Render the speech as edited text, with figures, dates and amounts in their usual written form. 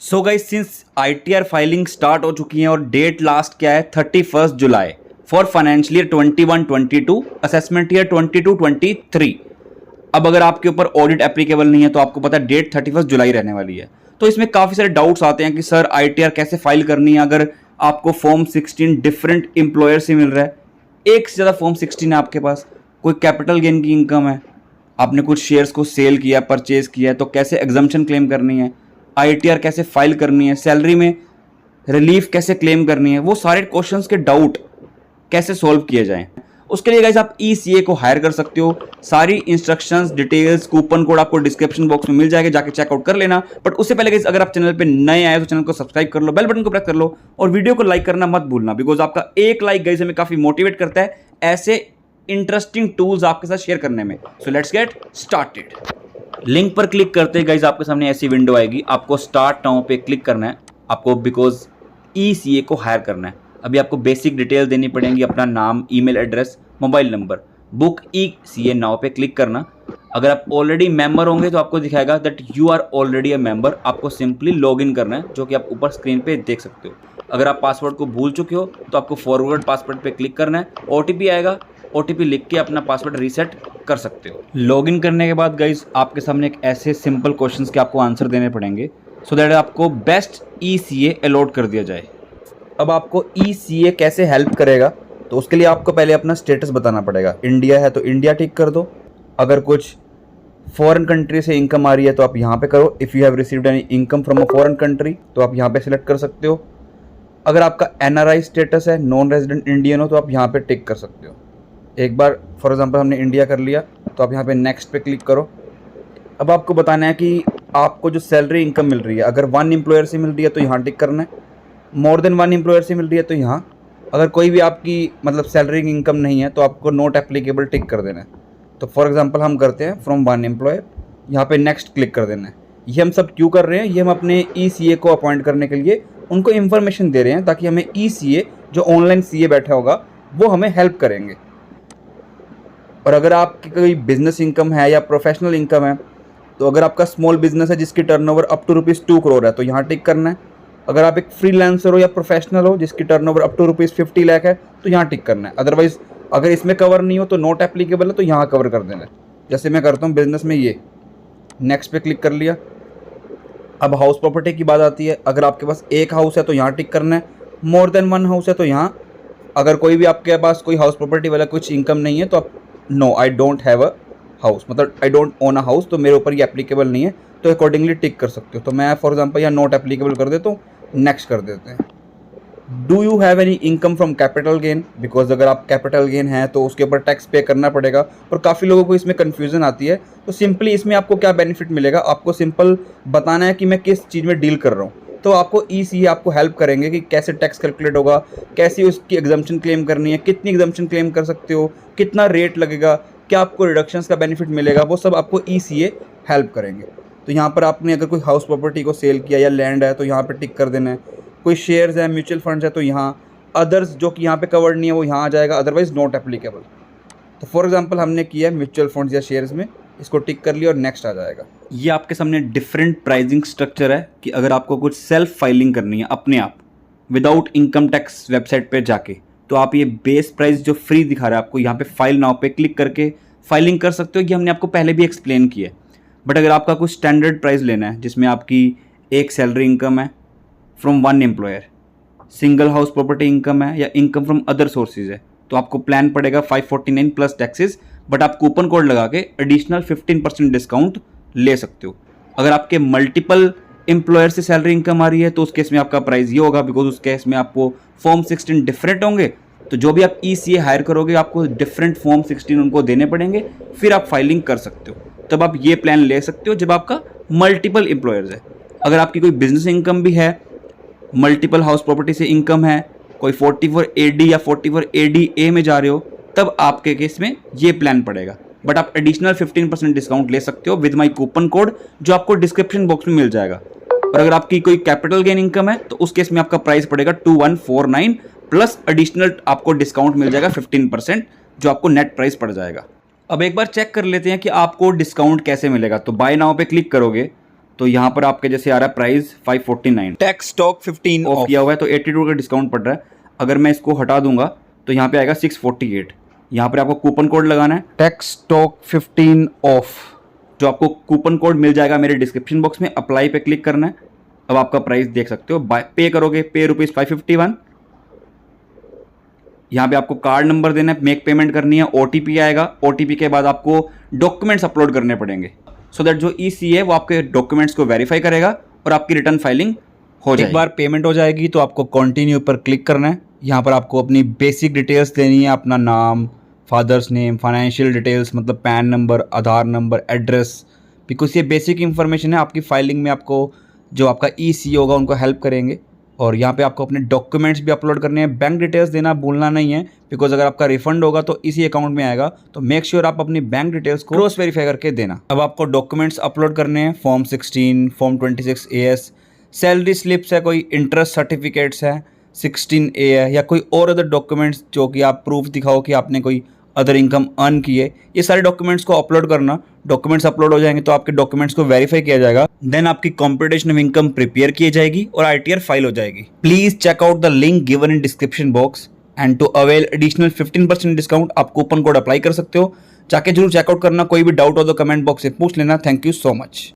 सो guys, since ITR filing start हो चुकी है और डेट लास्ट क्या है 31 जुलाई for financial year 21-22, assessment year 22-23। अब अगर आपके ऊपर ऑडिट एप्लीकेबल नहीं है तो आपको पता है डेट 31 जुलाई रहने वाली है। तो इसमें काफ़ी सारे डाउट्स आते हैं कि सर आईटीआर कैसे फाइल करनी है अगर आपको फॉर्म 16 डिफरेंट एम्प्लॉयर से मिल रहा है, एक से ज़्यादा फॉर्म 16 है आपके पास, कोई कैपिटल गेन की इनकम है, आपने कुछ शेयर्स को सेल किया परचेज किया है, तो कैसे एग्जम्पशन क्लेम करनी है, आईटीआर कैसे फाइल करनी है, सैलरी में रिलीफ कैसे क्लेम करनी है, वो सारे क्वेश्चंस के डाउट कैसे सॉल्व किए जाएं। उसके लिए गाइस आप ईसीए को हायर कर सकते हो। सारी इंस्ट्रक्शंस, डिटेल्स, कूपन कोड आपको डिस्क्रिप्शन बॉक्स में मिल जाएगा, जाके चेकआउट कर लेना। बट उससे पहले गाइस अगर आप चैनल पे नए आए तो चैनल को सब्सक्राइब कर लो, बेल बटन को प्रेस कर लो और वीडियो को लाइक करना मत भूलना, बिकॉज आपका एक लाइक गाइस हमें काफी मोटिवेट करता है ऐसे इंटरेस्टिंग टूल्स आपके साथ शेयर करने में। So let's get started. Link पर क्लिक करते ही गाइस आपके सामने ऐसी विंडो आएगी, आपको स्टार्ट नाउ पे क्लिक करना है आपको, बिकॉज ईसीए को हायर करना है। अभी आपको बेसिक डिटेल देनी पड़ेंगी, अपना नाम, email address, mobile number. Book ECA now पे क्लिक करना। अगर आप ऑलरेडी मेंबर होंगे तो आपको दिखाएगा that you are already a member, आपको सिंपली लॉग इन करना है, जो कि आप ऊपर स्क्रीन पे देख सकते हो। अगर आप पासवर्ड को भूल चुके हो तो आपको फॉरवर्ड पासवर्ड पे क्लिक करना है, ओटीपी आएगा, ओटीपी लिख के अपना पासवर्ड रीसेट कर सकते हो। लॉगिन करने के बाद गाइज आपके सामने एक ऐसे सिंपल क्वेश्चंस के आपको आंसर देने पड़ेंगे सो दैट आपको बेस्ट ईसीए अलॉट कर दिया जाए। अब आपको ईसीए कैसे हेल्प करेगा, तो उसके लिए आपको पहले अपना स्टेटस बताना पड़ेगा। इंडिया है तो इंडिया टिक कर दो। अगर कुछ फॉरेन कंट्री से इनकम आ रही है तो आप यहाँ पे करो। If you have received any income from a foreign country तो आप यहाँ पे सिलेक्ट कर सकते हो। अगर आपका एनआरआई स्टेटस है, नॉन रेजिडेंट इंडियन हो, तो आप यहाँ पे टिक कर सकते हो। एक बार फॉर एग्जांपल हमने इंडिया कर लिया तो आप यहाँ पे नेक्स्ट पे क्लिक करो। अब आपको बताना है कि आपको जो सैलरी इनकम मिल रही है, अगर वन एम्प्लॉयर से मिल रही है तो यहाँ टिक करना है, मोर देन वन एम्प्लॉयर से मिल रही है तो यहाँ, अगर कोई भी आपकी मतलब सैलरी इनकम नहीं है तो आपको नॉट एप्लीकेबल टिक कर देना है। तो फॉर एग्जांपल हम करते हैं फ्रॉम वन एम्प्लॉयर, यहाँ पे नेक्स्ट क्लिक कर देना है। ये हम सब क्यों कर रहे हैं, ये हम अपने ईसीए को अपॉइंट करने के लिए उनको इन्फॉर्मेशन दे रहे हैं ताकि हमें ईसीए जो ऑनलाइन सीए बैठा होगा वो हमें हेल्प करेंगे। और अगर आपकी कोई बिजनेस इनकम है या प्रोफेशनल इनकम है, तो अगर आपका स्मॉल बिजनेस है जिसकी टर्नओवर अप टू ₹2 करोड़ है तो यहाँ टिक करना है। अगर आप एक फ्रीलांसर हो या प्रोफेशनल हो जिसकी टर्नओवर अप टू ₹50 लाख है तो यहाँ टिक करना है। अदरवाइज अगर इसमें कवर नहीं हो तो नॉट एप्लीकेबल है तो यहाँ कवर कर देना है। जैसे मैं करता हूँ बिजनेस में, ये नेक्स्ट पे क्लिक कर लिया। अब हाउस प्रॉपर्टी की बात आती है। अगर आपके पास एक हाउस है तो यहाँ टिक करना है, मोर देन वन हाउस है तो यहाँ। अगर कोई भी आपके पास कोई हाउस प्रॉपर्टी वाला कुछ इनकम नहीं है तो आप no I don't have a house, मतलब I don't own a house, तो मेरे ऊपर ये एप्लीकेबल नहीं है, तो अकॉर्डिंगली टिक कर सकते हो। तो मैं फॉर एग्जांपल यहाँ नॉट एप्लीकेबल कर देता हूँ, नेक्स्ट कर देते हैं। Do you have any income from capital gain, because अगर आप कैपिटल गेन है तो उसके ऊपर टैक्स पे करना पड़ेगा और काफ़ी लोगों को इसमें कन्फ्यूजन आती है। तो सिंपली इसमें आपको क्या बेनिफिट मिलेगा, आपको सिंपल बताना है कि मैं किस चीज़ में डील कर रहा हूँ। तो आपको ईसीए आपको हेल्प करेंगे कि कैसे टैक्स कैलकुलेट होगा, कैसे उसकी एग्जम्पशन क्लेम करनी है, कितनी एग्जम्पशन क्लेम कर सकते हो, कितना रेट लगेगा, क्या आपको रिडक्शंस का बेनिफिट मिलेगा, वो सब आपको ईसीए हेल्प करेंगे। तो यहाँ पर आपने अगर कोई हाउस प्रॉपर्टी को सेल किया या लैंड है तो यहाँ पर टिक कर देना है। कोई शेयर्स है, म्यूचुअल फंड्स है तो यहाँ, अदर्स जो कि यहाँ पे कवर्ड नहीं है वो यहाँ आ जाएगा, अदरवाइज नॉट एप्लीकेबल। तो फॉर एग्जांपल हमने किया है म्यूचुअल फंड्स या शेयर्स में, इसको टिक कर लिया और नेक्स्ट आ जाएगा। ये आपके सामने डिफरेंट प्राइसिंग स्ट्रक्चर है कि अगर आपको कुछ सेल्फ फाइलिंग करनी है अपने आप विदाउट इनकम टैक्स वेबसाइट पे जाके, तो आप ये बेस प्राइस जो फ्री दिखा रहा है आपको, यहाँ पे फाइल नाउ पे क्लिक करके फाइलिंग कर सकते हो। ये हमने आपको पहले भी एक्सप्लेन किया है। बट अगर आपका कुछ स्टैंडर्ड प्राइस लेना है जिसमें आपकी एक सैलरी इनकम है from one employer, single house property income है या इनकम फ्रॉम अदर सोर्सेज है, तो आपको प्लान पड़ेगा 549 प्लस टैक्सेस। बट आप कूपन कोड लगा के एडिशनल 15% डिस्काउंट ले सकते हो। अगर आपके मल्टीपल एम्प्लॉयर से सैलरी इनकम आ रही है तो उस केस में आपका प्राइस ये होगा, बिकॉज उस केस में आपको फॉर्म 16 डिफरेंट होंगे। तो जो भी आप ईसीए हायर करोगे आपको डिफरेंट फॉर्म 16 उनको देने पड़ेंगे, फिर आप फाइलिंग कर सकते हो। तब आप ये प्लान ले सकते हो जब आपका मल्टीपल एम्प्लॉयर्स है। अगर आपकी कोई बिजनेस इनकम भी है, मल्टीपल हाउस प्रॉपर्टी से इनकम है, कोई 44AD या 44ADA में जा रहे हो, तब आपके केस में ये प्लान पड़ेगा। बट आप एडिशनल 15% डिस्काउंट ले सकते हो विद माई कूपन कोड, जो आपको डिस्क्रिप्शन बॉक्स में मिल जाएगा। और अगर आपकी कोई कैपिटल गेन इनकम है तो उस केस में आपका प्राइस पड़ेगा 2149 प्लस एडिशनल आपको डिस्काउंट मिल जाएगा 15%, जो आपको नेट प्राइस पड़ जाएगा। अब एक बार चेक कर लेते हैं कि आपको डिस्काउंट कैसे मिलेगा। तो बाय नाउ पे क्लिक करोगे तो यहाँ पर आपके जैसे आ रहा है प्राइस 549, टैक्स स्टॉक 15 ऑफ किया हुआ है तो 82 का डिस्काउंट पड़ रहा है। अगर मैं इसको हटा दूंगा तो यहाँ पे आएगा 648। यहाँ पर आपको कूपन कोड लगाना है टैक्स स्टॉक 15 ऑफ, जो आपको कूपन कोड मिल जाएगा मेरे डिस्क्रिप्शन बॉक्स में। अप्लाई पे क्लिक करना है। अब आपका प्राइस देख सकते हो, पे करोगे, पे रुपीज़ 551। यहाँ पे आपको कार्ड नंबर देना है, मेक पेमेंट करनी है, OTP आएगा। OTP के बाद आपको डॉक्यूमेंट्स अपलोड करने पड़ेंगे सो दैट जो EC है वो आपके डॉक्यूमेंट्स को वेरीफाई करेगा और आपकी रिटर्न फाइलिंग हो जाएगी। एक बार पेमेंट हो जाएगी तो आपको कंटिन्यू पर क्लिक करना है। यहाँ पर आपको अपनी बेसिक डिटेल्स देनी है, अपना नाम, फादर्स नेम, फाइनेंशियल डिटेल्स मतलब pan number, Aadhaar number, address, because ये बेसिक इंफॉर्मेशन है आपकी फाइलिंग में। आपको जो आपका EC होगा उनको हेल्प करेंगे। और यहाँ पे आपको अपने डॉक्यूमेंट्स भी अपलोड करने हैं। बैंक डिटेल्स देना भूलना नहीं है, बिकॉज अगर आपका रिफंड होगा तो इसी अकाउंट में आएगा। तो मेक श्योर आप अपनी बैंक डिटेल्स को क्रॉस वेरीफाई करके देना। अब आपको डॉक्यूमेंट्स अपलोड करने हैं, form 16, form 26 AS, salary slips है, कोई इंटरेस्ट सर्टिफिकेट्स है 16A है, या कोई और अदर डॉक्यूमेंट्स जो कि आप प्रूफ दिखाओ कि आपने कोई अदर इनकम अर्न की है। ये सारे डॉक्यूमेंट्स को अपलोड करना। डॉक्यूमेंट्स अपलोड हो जाएंगे तो आपके डॉक्यूमेंट्स को वेरीफाई किया जाएगा, देन आपकी कॉम्पिटिशन ऑफ इनकम प्रिपेयर की जाएगी और ITR फाइल हो जाएगी। Please check out the link given in description box and to avail additional 15% discount आप कूपन कोड अप्लाई कर सकते हो। जाके जरूर चेकआउट करना। कोई भी डाउट हो तो कमेंट बॉक्स से पूछ लेना। Thank you so much.